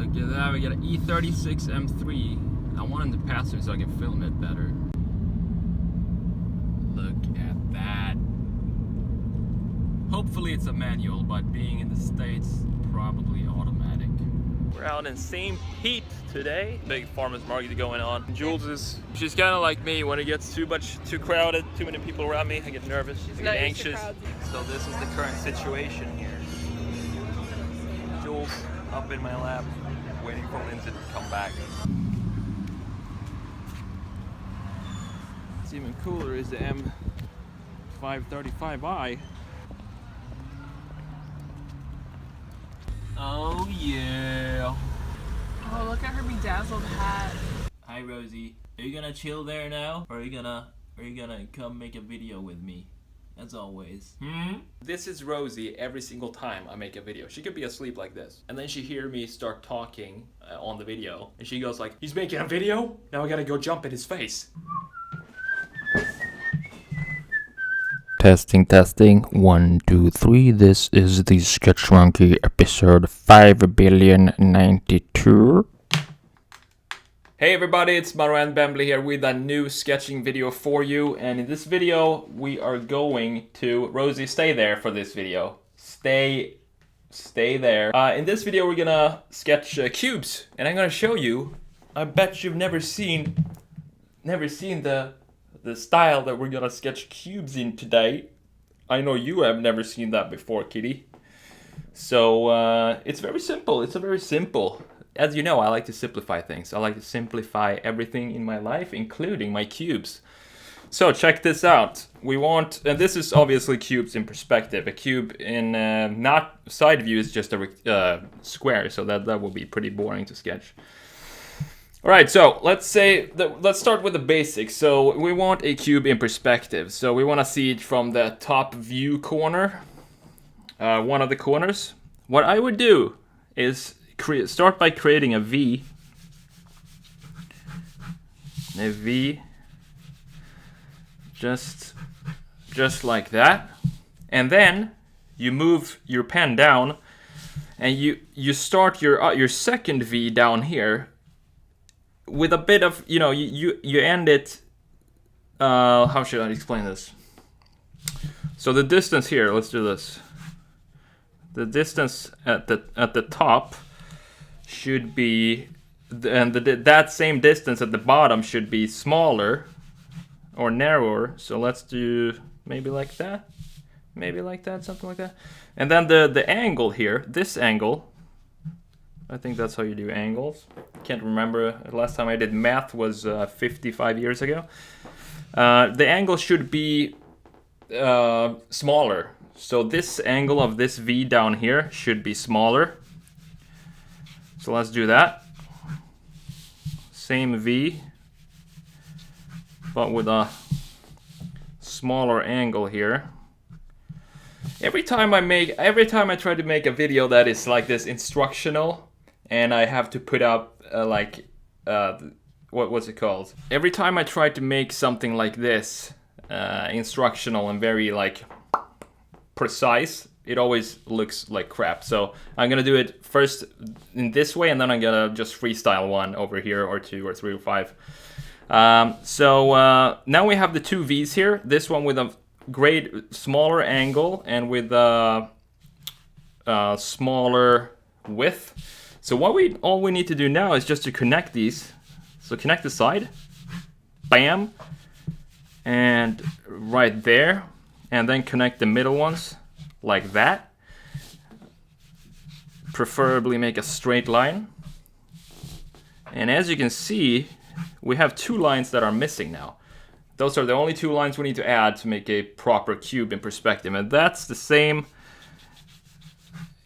Look at that, we got an E36 M3. I want him to pass me so I can film it better. Look at that. Hopefully it's a manual, but being in the States, probably automatic. We're out in St. Pete today. Big farmers market going on. She's kind of like me. When it gets too crowded, too many people around me, I get nervous, I get anxious. So this is the current situation here. Jules up in my lap, waiting for Lindsay to come back. What's even cooler is the M535i. Oh yeah. Oh, look at her bedazzled hat. Hi Rosie. Are you gonna chill there now? Or are you gonna come make a video with me? As always. This is Rosie every single time I make a video. She could be asleep like this. And then she hear me start talking on the video. And she goes like, he's making a video? Now I gotta go jump in his face. Testing. 1, 2, 3. This is the Sketch Monkey episode 5,092. Hey everybody, it's Marwan Bembley here with a new sketching video for you. And in this video, we are going to... Rosie, stay there for this video. Stay there. In this video, we're gonna sketch cubes. And I'm gonna show you. I bet you've never seen the style that we're gonna sketch cubes in today. I know you have never seen that before, kitty. So it's very simple. It's a very simple. As you know, I like to simplify things. I like to simplify everything in my life, including my cubes. So check this out. We want, and this is obviously cubes in perspective. A cube in not side view is just a square, so that will be pretty boring to sketch. All right, so let's start with the basics. So we want a cube in perspective. So we want to see it from the top view corner, one of the corners. What I would do is start by creating a V, just like that, and then you move your pen down, and you start your second V down here with a bit of, you know, you end it. How should I explain this? So the distance here, let's do this. The distance at the top should be, and that same distance at the bottom should be smaller or narrower. So let's do maybe like that, something like that. And then the angle here, this angle, I think that's how you do angles. Can't remember, the last time I did math was 55 years ago. The angle should be smaller. So this angle of this V down here should be smaller. So let's do that. Same V, but with a smaller angle here. Every time I try to make a video that is like this instructional, and I have to put up what's it called? Every time I try to make something like this, instructional and very like precise, it always looks like crap. So I'm gonna do it first in this way, and then I'm gonna just freestyle one over here, or 2 or 3 or 5. So now we have the 2 V's here. This one with a smaller angle and with a smaller width. So all we need to do now is just to connect these. So connect the side, bam, and right there, and then connect the middle ones like that. Preferably make a straight line. And as you can see, we have 2 lines that are missing now. Those are the only 2 lines we need to add to make a proper cube in perspective, and that's the same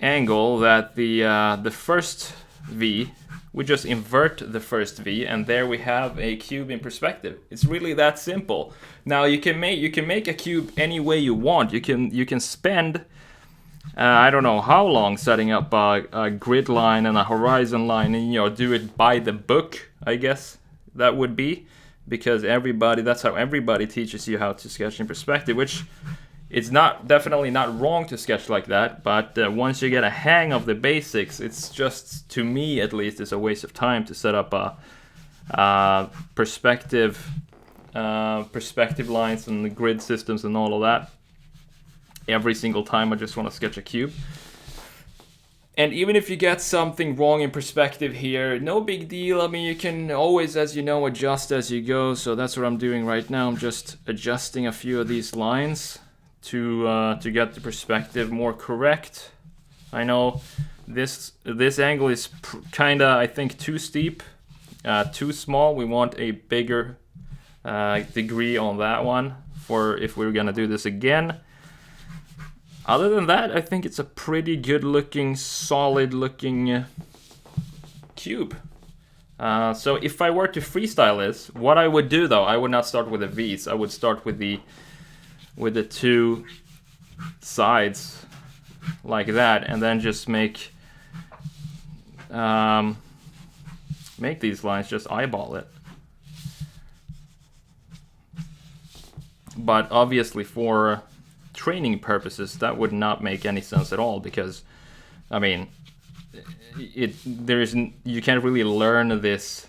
angle that the first V. We just invert the first V, and there we have a cube in perspective. It's really that simple. Now you can make a cube any way you want. You can spend I don't know how long setting up a grid line and a horizon line, and do it by the book, I guess that would be, because that's how everybody teaches you how to sketch in perspective, which it's not definitely not wrong to sketch like that, but once you get a hang of the basics, it's just, to me at least, it's a waste of time to set up a perspective lines and the grid systems and all of that. Every single time I just want to sketch a cube. And even if you get something wrong in perspective here, no big deal. I mean, you can always, as you know, adjust as you go. So that's what I'm doing right now. I'm just adjusting a few of these lines to get the perspective more correct. I know this angle is kind of, I think, too steep, too small. We want a bigger degree on that one for if we're gonna do this again. Other than that, I think it's a pretty good looking, solid looking cube. So if I were to freestyle this, what I would do though, I would not start with the V's. I would start with the two sides like that, and then just make these lines, just eyeball it. But obviously for training purposes, that would not make any sense at all, because I mean, you can't really learn this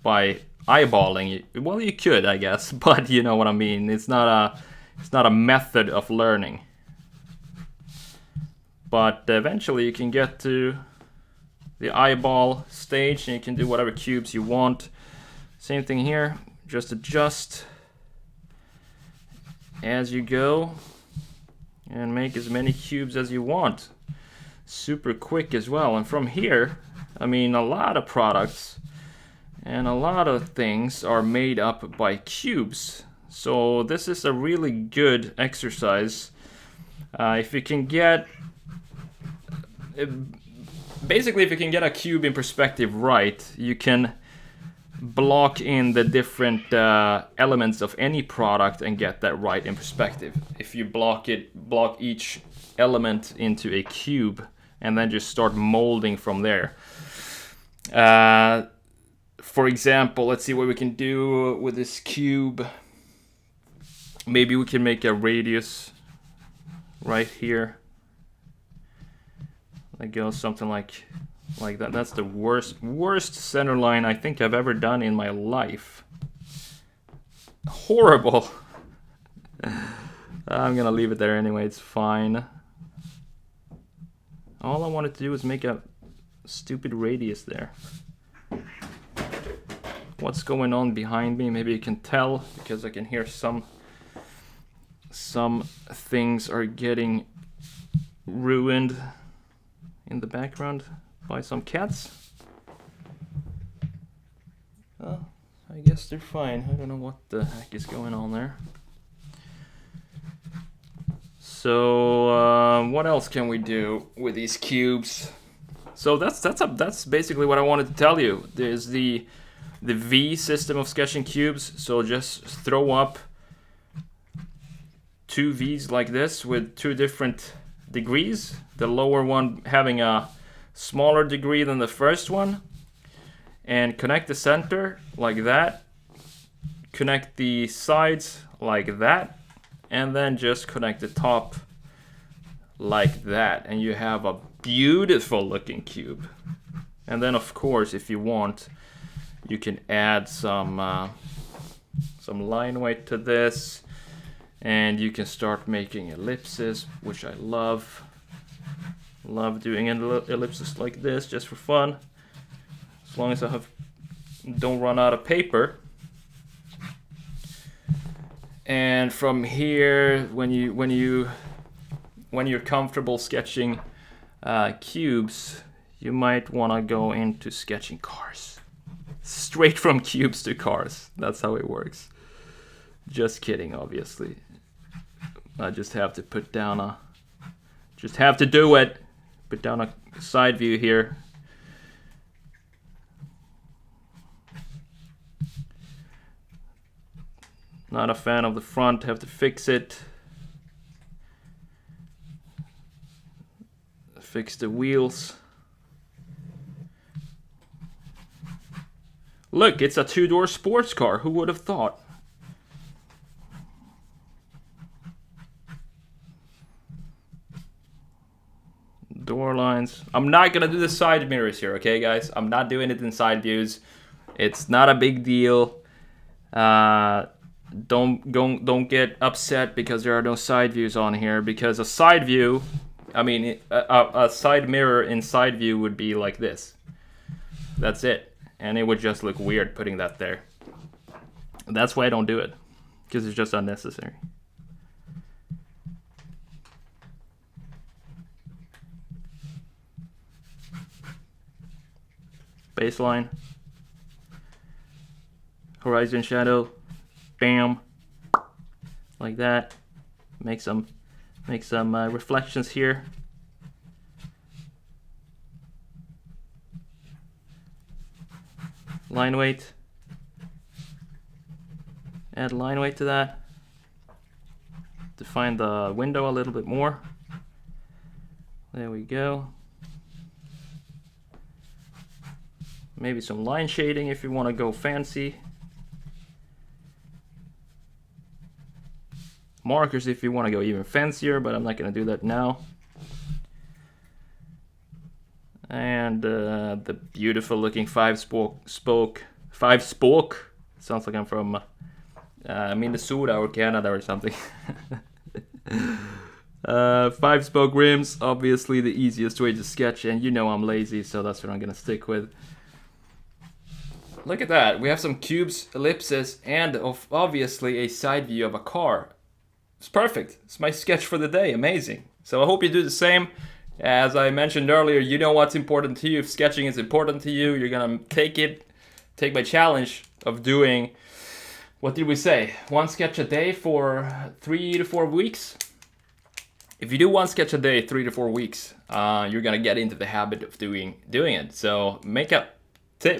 by eyeballing. Well, you could, I guess, but you know what I mean. It's not a method of learning. But eventually you can get to the eyeball stage and you can do whatever cubes you want. Same thing here, just adjust as you go and make as many cubes as you want. Super quick as well. And from here, I mean, a lot of products and a lot of things are made up by cubes. So this is a really good exercise. If you can get basically, if you can get a cube in perspective right, you can block in the different elements of any product and get that right in perspective. If you block each element into a cube and then just start molding from there. For example, let's see what we can do with this cube. Maybe we can make a radius right here that goes something like that. That's the worst center line I think I've ever done in my life. Horrible. I'm gonna leave it there anyway, it's fine. All I wanted to do was make a stupid radius there. What's going on behind me? Maybe you can tell because I can hear some things are getting ruined in the background by some cats. Well, I guess they're fine. I don't know what the heck is going on there. So what else can we do with these cubes? So that's basically what I wanted to tell you. There's the V system of sketching cubes. So just throw up two V's like this with two different degrees. The lower one having a smaller degree than the first one, and connect the center like that, connect the sides like that, and then just connect the top like that, and you have a beautiful looking cube. And then of course, if you want, you can add some line weight to this, and you can start making ellipses, which I love. Love doing ellipses like this just for fun, as long as I don't run out of paper. And from here, when you're comfortable sketching cubes, you might want to go into sketching cars. Straight from cubes to cars. That's how it works. Just kidding, obviously. I just have to put down do it. Put down a side view here. Not a fan of the front, have to fix it. Fix the wheels. Look, it's a two-door sports car. Who would have thought? reflections. I'm not gonna do the side mirrors here, okay, guys? I'm not doing it in side views. It's not a big deal. Don't get upset because there are no side views on here, because a side view, I mean, a side mirror in side view would be like this. That's it. And it would just look weird putting that there. That's why I don't do it, because it's just unnecessary. Baseline. Horizon shadow. Bam. Like that. Make some reflections here. Line weight. Add line weight to that. Define the window a little bit more. There we go. Maybe some line shading if you want to go fancy. Markers if you want to go even fancier, but I'm not going to do that now. And the beautiful looking five spoke. Sounds like I'm from Minnesota or Canada or something. 5-spoke rims, obviously the easiest way to sketch, and you know I'm lazy, so that's what I'm gonna stick with. Look at that, we have some cubes, ellipses, and obviously a side view of a car. It's perfect. It's my sketch for the day. Amazing. So I hope you do the same. As I mentioned earlier, you know what's important to you. If sketching is important to you, you're gonna take my challenge of doing, what did we say? 1 sketch a day for 3 to 4 weeks. If you do 1 sketch a day, 3 to 4 weeks, you're gonna get into the habit of doing it. So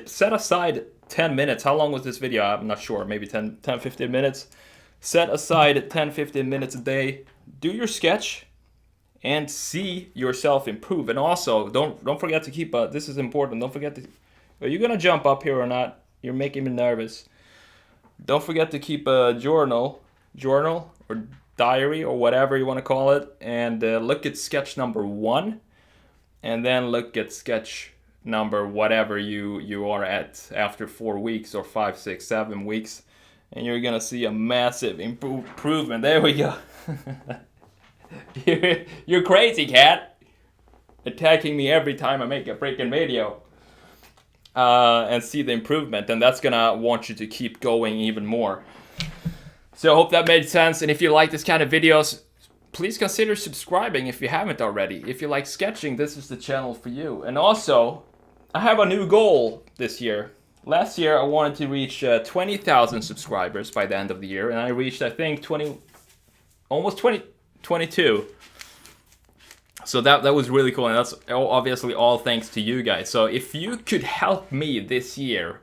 set aside 10 minutes. How long was this video? I'm not sure. Maybe 10-15 minutes. Set aside 10-15 minutes a day. Do your sketch and see yourself improve. And also, don't forget to keep this is important. Don't forget to, are you gonna jump up here or not? You're making me nervous. Don't forget to keep a journal or diary or whatever you want to call it, and look at sketch number 1, and then look at sketch number whatever you are at after 4 weeks or 5, 6, 7 weeks, and you're gonna see a massive improvement. There we go. You're crazy, cat. Attacking me every time I make a freaking video. And see the improvement, and that's gonna want you to keep going even more. So I hope that made sense, and if you like this kind of videos, please consider subscribing if you haven't already. If you like sketching, this is the channel for you. And also, I have a new goal this year. Last year I wanted to reach 20,000 subscribers by the end of the year, and I reached, I think, almost 22. So that was really cool, and that's obviously all thanks to you guys. So if you could help me this year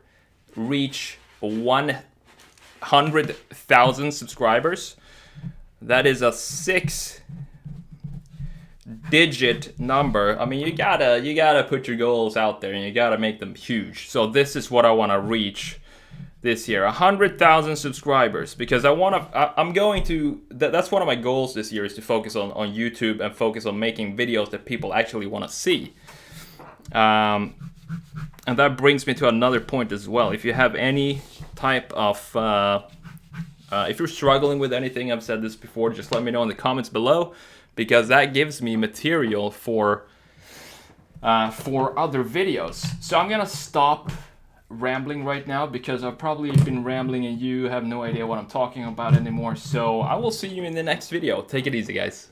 reach 100,000 subscribers, that is a 6-digit number. I mean, you gotta put your goals out there, and you gotta make them huge. So this is what I want to reach this year, 100,000 subscribers, because that's one of my goals this year, is to focus on YouTube and focus on making videos that people actually want to see. And that brings me to another point as well. If you have any type of, if you're struggling with anything, I've said this before, just let me know in the comments below, because that gives me material for other videos. So I'm gonna stop rambling right now, because I've probably been rambling and you have no idea what I'm talking about anymore. So I will see you in the next video. Take it easy, guys.